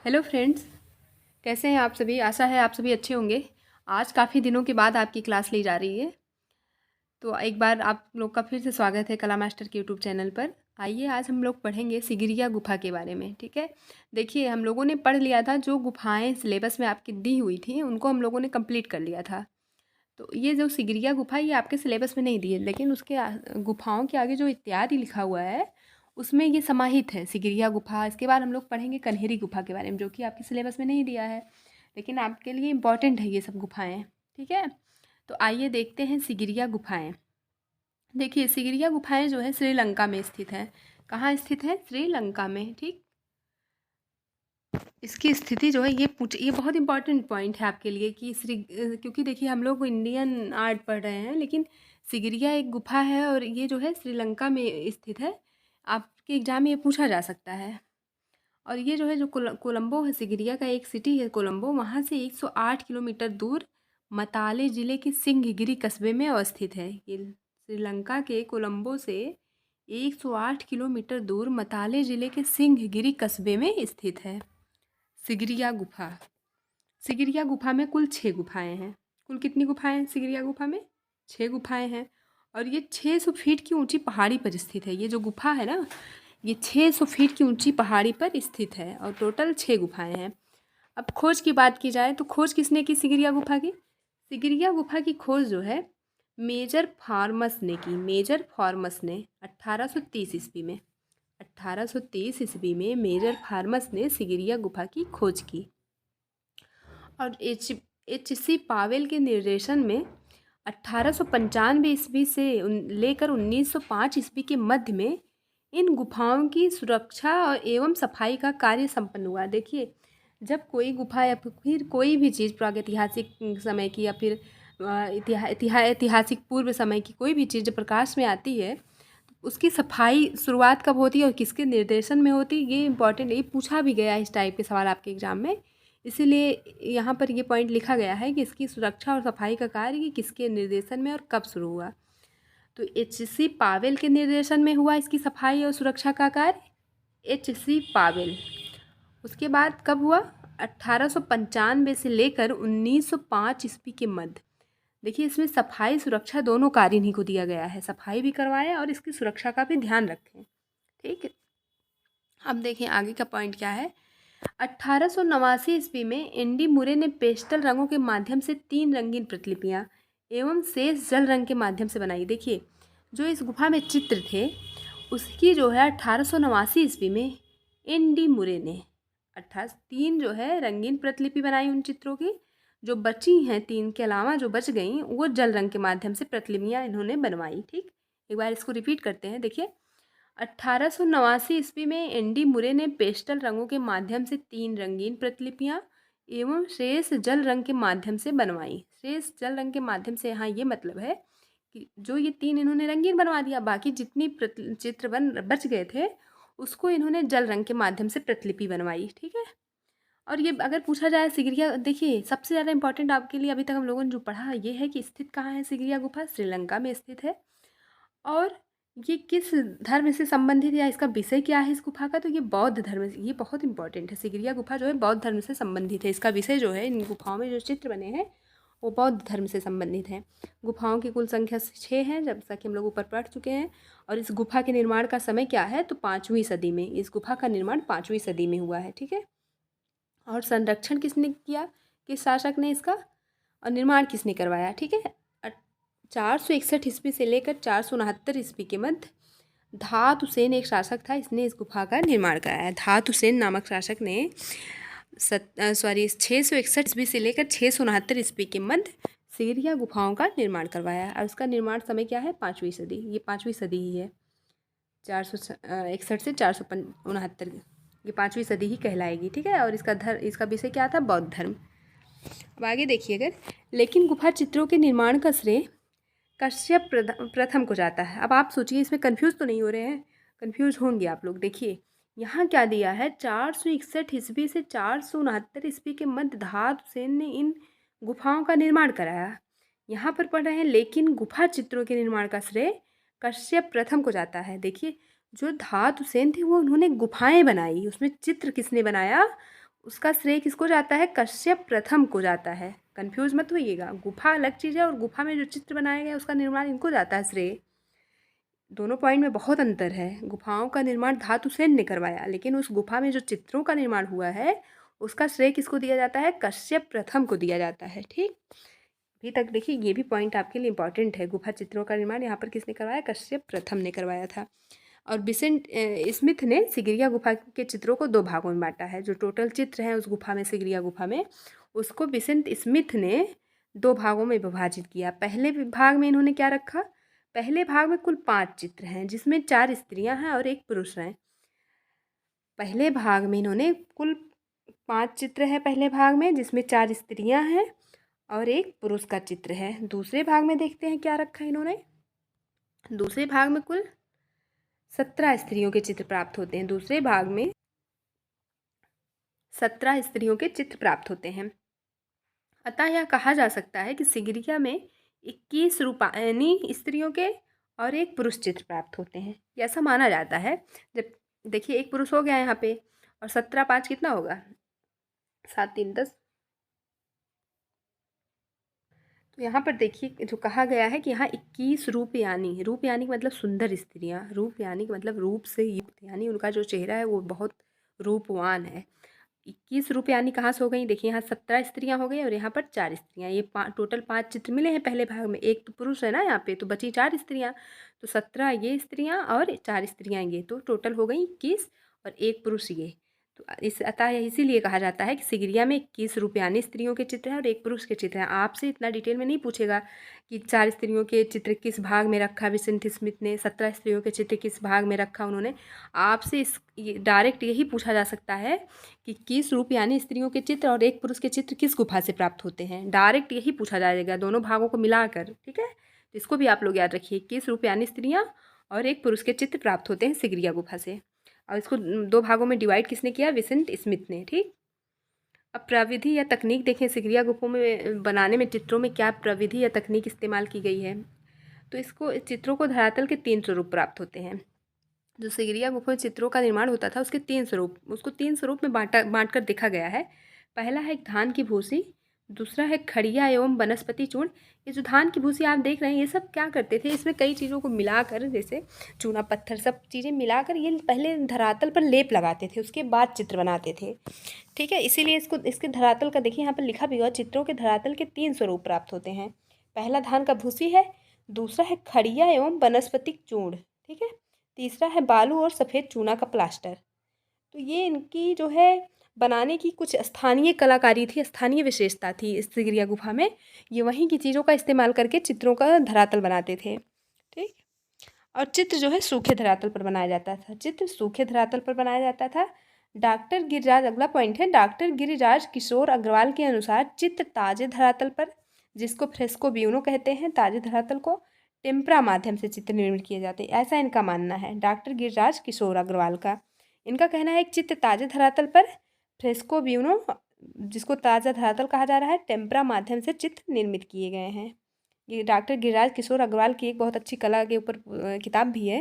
Hello friends, कैसे हैं आप सभी। आशा है आप सभी अच्छे होंगे। आज काफ़ी दिनों के बाद आपकी क्लास ली जा रही है, तो एक बार आप लोग का फिर से स्वागत है कला मास्टर के यूट्यूब चैनल पर। आइए आज हम लोग पढ़ेंगे सिगिरिया गुफा के बारे में। ठीक है, देखिए हम लोगों ने पढ़ लिया था, जो गुफाएं सिलेबस में आपकी दी हुई थी उनको हम लोगों ने कंप्लीट कर लिया था। तो ये जो सिगिरिया गुफा ये आपके सिलेबस में नहीं दी है, लेकिन उसके गुफाओं के आगे जो इत्यादि लिखा हुआ है उसमें ये समाहित है सिगिरिया गुफा। इसके बाद हम लोग पढ़ेंगे कन्हेरी गुफा के बारे में, जो कि आपके सिलेबस में नहीं दिया है, लेकिन आपके लिए इम्पॉर्टेंट है ये सब गुफाएं। ठीक है, तो आइए देखते हैं सिगिरिया गुफाएं। देखिए सिगिरिया गुफाएं जो है श्रीलंका में स्थित है। कहाँ स्थित है? श्रीलंका में। ठीक, इसकी स्थिति जो है ये बहुत इंपॉर्टेंट पॉइंट है आपके लिए कि क्योंकि देखिए हम लोग इंडियन आर्ट पढ़ रहे हैं, लेकिन सिगिरिया एक गुफा है और ये जो है श्रीलंका में स्थित है। आपके एग्जाम में ये पूछा जा सकता है। और ये जो है जो कोलंबो है, सिगिरिया का एक सिटी है कोलंबो, वहाँ से 108 किलोमीटर दूर मताले ज़िले के सिंहगिरी कस्बे में अवस्थित है। ये श्रीलंका के कोलंबो से 108 किलोमीटर दूर मताले ज़िले के सिंहगिरी कस्बे में स्थित है सिगिरिया गुफा। सिगिरिया गुफा में कुल 6 गुफाएं हैं। कुल कितनी गुफाएं हैं सिगिरिया गुफा में? 6 गुफाएं हैं। और ये 600 फीट की ऊंची पहाड़ी पर स्थित है। ये जो गुफा है ना, ये 600 फीट की ऊंची पहाड़ी पर स्थित है और टोटल 6 गुफाएं हैं। अब खोज की बात की जाए तो खोज किसने की सिगिरिया गुफा की? सिगिरिया गुफा की खोज जो है मेजर फार्मस ने की। मेजर फार्मस ने 1830 ईस्वी में 1830 ईस्वी में मेजर फार्मस ने सिगिरिया गुफा की खोज की। और एच सी पावेल के निर्देशन में 1895 ईस्वी से लेकर 1905 ईस्वी के मध्य में इन गुफाओं की सुरक्षा और एवं सफाई का कार्य संपन्न हुआ। देखिए जब कोई गुफा या फिर कोई भी चीज़ प्रागैतिहासिक समय की या फिर ऐतिहासिक पूर्व समय की कोई भी चीज़ जब प्रकाश में आती है तो उसकी सफाई शुरुआत कब होती है और किसके निर्देशन में होती है, ये इंपॉर्टेंट है। ये पूछा भी गया है इस टाइप के सवाल आपके एग्जाम में, इसीलिए यहाँ पर ये पॉइंट लिखा गया है कि इसकी सुरक्षा और सफाई का कार्य कि किसके निर्देशन में और कब शुरू हुआ। तो एच.सी. पावेल के निर्देशन में हुआ इसकी सफाई और सुरक्षा का कार्य, एच.सी. पावेल। उसके बाद कब हुआ? 1895 से लेकर 1905 ईस्वी के मध्य। देखिए इसमें सफाई सुरक्षा दोनों कार्य इन्हीं को दिया गया है, सफाई भी करवाएं और इसकी सुरक्षा का भी ध्यान रखें। ठीक है, अब देखें आगे का पॉइंट क्या है। 1889 ईस्वी में एनडी मुरे ने पेस्टल रंगों के माध्यम से 3 रंगीन प्रतिलिपियां एवं शेष जल रंग के माध्यम से बनाई। देखिए जो इस गुफा में चित्र थे उसकी जो है 1889 ईस्वी में एनडी मुरे ने 3 जो है रंगीन प्रतिलिपि बनाई उन चित्रों की। जो बची हैं 3 के अलावा जो बच गई वो जल रंग के माध्यम से प्रतिलिपियां इन्होंने बनवाई। ठीक, एक बार इसको रिपीट करते हैं। देखिए 1889 ईस्वी में एनडी मुरे ने पेस्टल रंगों के माध्यम से 3 रंगीन प्रतिलिपियां एवं शेष जल रंग के माध्यम से बनवाई। शेष जल रंग के माध्यम से यहाँ ये मतलब है कि जो ये 3 इन्होंने रंगीन बनवा दिया, बाकी जितनी चित्र बच गए थे उसको इन्होंने जल रंग के माध्यम से प्रतिलिपि बनवाई। ठीक है, और ये अगर पूछा जाए सिगिरिया, देखिए सबसे ज़्यादा इंपॉर्टेंट आपके लिए अभी तक हम लोगों ने जो पढ़ा ये है कि स्थित कहाँ है सिगिरिया गुफा? श्रीलंका में स्थित है। और ये किस धर्म से संबंधित या इसका विषय क्या है इस गुफा का? तो ये बौद्ध धर्म से, ये बहुत इंपॉर्टेंट है। सिगिरिया गुफा जो है बौद्ध धर्म से संबंधित है। इसका विषय जो है इन गुफाओं में जो चित्र बने हैं वो बौद्ध धर्म से संबंधित हैं। गुफाओं की कुल संख्या 6 है, जैसा कि हम लोग ऊपर पढ़ चुके हैं। और इस गुफा के निर्माण का समय क्या है? तो 5वीं सदी में। इस गुफा का निर्माण 5वीं सदी में हुआ है। ठीक है, और संरक्षण किसने किया? किस शासक ने इसका? और निर्माण किसने करवाया? ठीक है, 461 ईस्वी से लेकर 469 ईस्वी के मध्य धातुसेन एक शासक था, इसने इस गुफा का निर्माण कराया। धातुसेन नामक शासक ने 661 ईस्वी से लेकर 669 ईस्वी के मध्य सिगिरिया गुफाओं का निर्माण करवाया। और उसका निर्माण समय क्या है? 5वीं सदी। ये 5वीं सदी ही है। 461 से 469 ये 5वीं सदी ही कहलाएगी। ठीक है, और इसका विषय क्या था? बौद्ध धर्म। अब आगे देखिए, अगर लेकिन गुफा चित्रों के निर्माण का श्रेय कश्यप प्रथम को जाता है। अब आप सोचिए इसमें कंफ्यूज तो नहीं हो रहे हैं? कंफ्यूज होंगे आप लोग। देखिए यहाँ क्या दिया है, 461 ईस्वी से 469 ईस्वी के मध्य धातुसेन ने इन गुफाओं का निर्माण कराया। यहाँ पर पढ़ रहे हैं लेकिन गुफा चित्रों के निर्माण का श्रेय कश्यप प्रथम को जाता है। देखिए जो धातुसेन थे वो उन्होंने गुफाएं बनाई, उसमें चित्र किसने बनाया? उसका श्रेय किसको जाता है? कश्यप प्रथम को जाता है। कंफ्यूज मत होइएगा, गुफा अलग चीज़ है और गुफा में जो चित्र बनाया गया उसका निर्माण इनको जाता है श्रेय। दोनों पॉइंट में बहुत अंतर है। गुफाओं का निर्माण धातु सेन ने करवाया, लेकिन उस गुफा में जो चित्रों का निर्माण हुआ है उसका श्रेय किसको दिया जाता है? कश्यप प्रथम को दिया जाता है। ठीक, अभी तक देखिए ये भी पॉइंट आपके लिए इंपॉर्टेंट है। गुफा चित्रों का निर्माण यहाँ पर किसने करवाया? कश्यप प्रथम ने करवाया था। और बिसेंट स्मिथ ने सिगिरिया गुफा के चित्रों को 2 भागों में बांटा है। जो टोटल चित्र हैं उस गुफा में, सिगिरिया गुफा में, उसको बिसेंट स्मिथ ने 2 भागों में विभाजित किया। पहले भाग में इन्होंने क्या रखा? पहले भाग में कुल 5 चित्र हैं, जिसमें 4 स्त्रियां हैं और 1 पुरुष हैं। पहले भाग में इन्होंने कुल 5 चित्र है पहले भाग में, जिसमें 4 स्त्रियां हैं और 1 पुरुष का चित्र है। दूसरे भाग में देखते हैं क्या रखा है इन्होंने। दूसरे भाग में कुल 17 स्त्रियों के चित्र प्राप्त होते हैं। दूसरे भाग में 17 स्त्रियों के चित्र प्राप्त होते हैं। अतः यह कहा जा सकता है कि सिगिरिया में 21 रूपायनी स्त्रियों के और 1 पुरुष चित्र प्राप्त होते हैं। ये ऐसा माना जाता है। जब देखिए 1 पुरुष हो गया यहाँ पे, और 17 5 कितना होगा? 7 3 10। तो यहाँ पर देखिए जो कहा गया है कि यहाँ 21 रूपयानी, रूपयानी का मतलब सुंदर स्त्रियाँ, रूपयानी का मतलब रूप से युक्त, यानी उनका जो चेहरा है वो बहुत रूपवान है। 21 रूपयानी कहाँ से हो गई? देखिए यहाँ 17 स्त्रियाँ हो गई और यहाँ पर 4 स्त्रियाँ। ये टोटल 5 चित्र मिले हैं पहले भाग में। 1 तो पुरुष है ना यहाँ पे, तो बची 4 स्त्रियाँ। तो 17 ये स्त्रियाँ और 4 स्त्रियाँ ये, तो टोटल हो गई 21 और 1 पुरुष ये। तो अतः इसीलिए कहा जाता है कि सिगिरिया में 21 रूपयानी स्त्रियों के चित्र हैं और 1 पुरुष के चित्र हैं। आपसे इतना डिटेल में नहीं पूछेगा कि 4 स्त्रियों के चित्र किस भाग में रखा विसेंट स्मिथ ने, 17 स्त्रियों के चित्र किस भाग में रखा उन्होंने। आपसे डायरेक्ट यही पूछा जा सकता है कि 21 रूपयानी स्त्रियों के चित्र और 1 पुरुष के चित्र किस गुफा से प्राप्त होते हैं। डायरेक्ट यही पूछा जाएगा दोनों भागों को मिलाकर। ठीक है, तो इसको भी आप लोग याद रखिए। 21 रूपयानी स्त्रियाँ और 1 पुरुष के चित्र प्राप्त होते हैं सिगिरिया गुफा से। और इसको 2 भागों में डिवाइड किसने किया? विसेंट स्मिथ ने। ठीक, अब प्रविधि या तकनीक देखें सिगिरिया गुफों में बनाने में चित्रों में क्या प्रविधि या तकनीक इस्तेमाल की गई है। तो इसको चित्रों को धरातल के 3 स्वरूप प्राप्त होते हैं। जो सिगिरिया गुफा में चित्रों का निर्माण होता था उसके 3 स्वरूप, उसको 3 स्वरूप में बांट कर देखा गया है। पहला है धान की भूसी, दूसरा है खड़िया एवं वनस्पति चूर्ण। ये जो धान की भूसी आप देख रहे हैं, ये सब क्या करते थे? इसमें कई चीज़ों को मिलाकर, जैसे चूना पत्थर सब चीज़ें मिलाकर ये पहले धरातल पर लेप लगाते थे, उसके बाद चित्र बनाते थे। ठीक है, इसीलिए इसको, इसके धरातल का देखिए यहाँ पर लिखा भी हुआ, चित्रों के धरातल के 3 स्वरूप प्राप्त होते हैं। पहला धान का भूसी है, दूसरा है खड़िया एवं वनस्पतिक चूर्ण, ठीक है, तीसरा है बालू और सफ़ेद चूना का प्लास्टर। तो ये इनकी जो है बनाने की कुछ स्थानीय कलाकारी थी, स्थानीय विशेषता थी इस सिगिरिया गुफा में। ये वहीं की चीज़ों का इस्तेमाल करके चित्रों का धरातल बनाते थे। ठीक, और चित्र जो है सूखे धरातल पर बनाया जाता था। चित्र सूखे धरातल पर बनाया जाता था। डॉक्टर गिरिराज, अगला पॉइंट है, डॉक्टर गिरिराज किशोर अग्रवाल के अनुसार चित्र ताजे धरातल पर, जिसको फ्रेस्को ब्यूनो कहते हैं, ताजे धरातल को टेम्परा माध्यम से चित्र निर्मित किए जाते हैं, ऐसा इनका मानना है। डॉक्टर गिरिराज किशोर अग्रवाल का इनका कहना है कि चित्र ताजे धरातल पर फ्रेस्को ब्यूनो, जिसको ताज़ा धरातल कहा जा रहा है, टेम्परा माध्यम से चित्र निर्मित किए गए हैं। ये डॉक्टर गिरिराज किशोर अग्रवाल की एक बहुत अच्छी कला के ऊपर किताब भी है।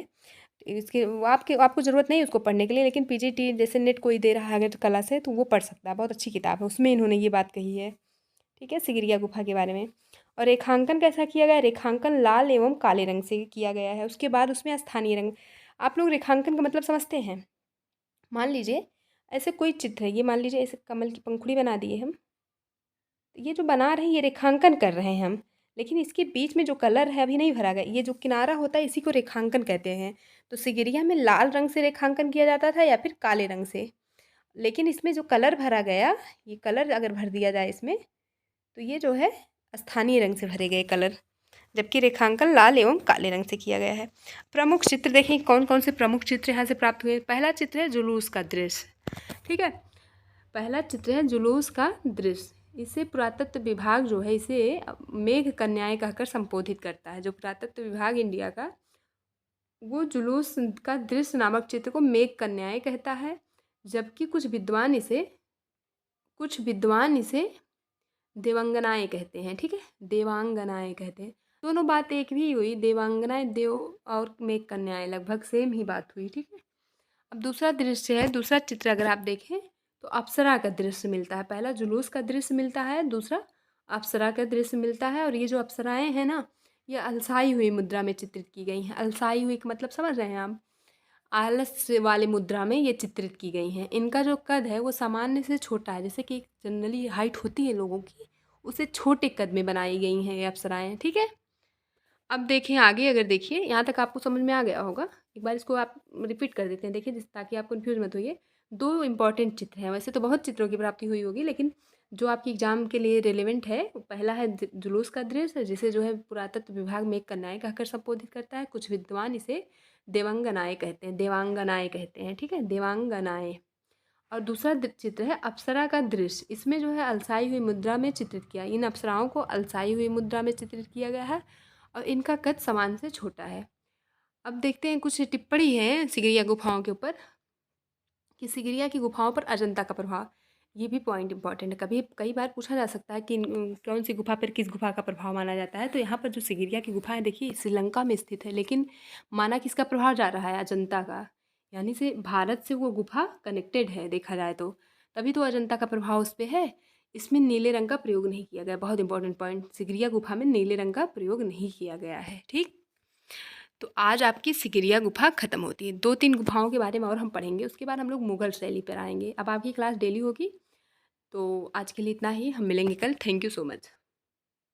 इसके आपको ज़रूरत नहीं है उसको पढ़ने के लिए, लेकिन पीजीटी जैसे नेट कोई दे रहा है अगर कला से, तो वो पढ़ सकता है। बहुत अच्छी किताब है, उसमें इन्होंने ये बात कही है। ठीक है, सिगिरिया गुफा के बारे में। और रेखांकन कैसा किया गया? रेखांकन लाल एवं काले रंग से किया गया है। उसके बाद उसमें स्थानीय रंग। आप लोग रेखांकन का मतलब समझते हैं? मान लीजिए ऐसे कोई चित्र है, ये मान लीजिए ऐसे कमल की पंखुड़ी बना दिए हम, ये जो बना रहे हैं ये रेखांकन कर रहे हैं हम, लेकिन इसके बीच में जो कलर है अभी नहीं भरा गया, ये जो किनारा होता है इसी को रेखांकन कहते हैं। तो सिगिरिया में लाल रंग से रेखांकन किया जाता था या फिर काले रंग से, लेकिन इसमें जो कलर भरा गया, ये कलर अगर भर दिया जाए इसमें, तो ये जो है स्थानीय रंग से भरे गए कलर, जबकि रेखांकन लाल एवं काले रंग से किया गया है। प्रमुख चित्र देखें कौन कौन से प्रमुख चित्र यहाँ से प्राप्त हुए। पहला चित्र है जुलूस का दृश्य। ठीक है, पहला चित्र है जुलूस का दृश्य। इसे पुरातत्व विभाग जो है इसे मेघ कन्याएं कहकर संबोधित करता है। जो पुरातत्व विभाग इंडिया का, वो जुलूस का दृश्य नामक चित्र को मेघ कन्याएं कहता है, जबकि कुछ विद्वान इसे देवांगनाएं कहते हैं। ठीक है, देवांगनाएं कहते हैं। दोनों बात एक भी हुई, देवांगनाएं, देव और मेघ कन्याएं लगभग सेम ही बात हुई। ठीक है, अब दूसरा दृश्य है, दूसरा चित्र अगर आप देखें तो अप्सरा का दृश्य मिलता है। पहला जुलूस का दृश्य मिलता है, दूसरा अप्सरा का दृश्य मिलता है। और ये जो अप्सराएँ हैं ना, ये अलसाई हुई मुद्रा में चित्रित की गई हैं। अलसाई हुई का मतलब समझ रहे हैं आप? आलस वाली मुद्रा में ये चित्रित की गई हैं। इनका जो कद है वो सामान्य से छोटा है, जैसे कि जनरली हाइट होती है लोगों की, उससे छोटे कद में बनाई गई हैं ये अप्सराएँ, ठीक है? अब देखें आगे, अगर देखिए यहाँ तक आपको समझ में आ गया होगा। एक बार इसको आप रिपीट कर देते हैं, देखिए जिस ताकि आप कन्फ्यूज़ मत होइए। 2 इम्पोर्टेंट चित्र हैं, वैसे तो बहुत चित्रों की प्राप्ति हुई होगी, लेकिन जो आपकी एग्ज़ाम के लिए रिलेवेंट है, वो पहला है जुलूस का दृश्य, जिसे जो है पुरातत्व विभाग में एक कन्याएँ कहकर संबोधित करता है। कुछ विद्वान इसे देवांगनाएँ कहते हैं, देवांगनाएँ कहते हैं, ठीक है? देवांगनाएँ। और दूसरा चित्र है अप्सरा का दृश्य। इसमें जो है अलसाई हुई मुद्रा में चित्रित किया। इन अप्सराओं को अलसाई हुई मुद्रा में चित्रित किया गया है और इनका कद समान से छोटा है। अब देखते हैं कुछ टिप्पणी है सिगरिया गुफाओं के ऊपर, कि सिगरिया की गुफाओं पर अजंता का प्रभाव। ये भी पॉइंट इंपॉर्टेंट है। कभी कई बार पूछा जा सकता है कि कौन सी गुफा पर किस गुफा का प्रभाव माना जाता है। तो यहाँ पर जो सिगरिया की गुफा है, देखिए श्रीलंका में स्थित है, लेकिन माना किसका प्रभाव जा रहा है? अजंता का। यानी से भारत से वो गुफा कनेक्टेड है देखा जाए तो, तभी तो अजंता का प्रभाव उस पर है। इसमें नीले रंग का प्रयोग नहीं किया गया। बहुत इंपॉर्टेंट पॉइंट, सिगरिया गुफा में नीले रंग का प्रयोग नहीं किया गया है, ठीक। तो आज आपकी सिकिरिया गुफा खत्म होती है। 2-3 गुफाओं के बारे में और हम पढ़ेंगे, उसके बाद हम लोग मुगल शैली पर आएंगे। अब आपकी क्लास डेली होगी। तो आज के लिए इतना ही, हम मिलेंगे कल। Thank you so much.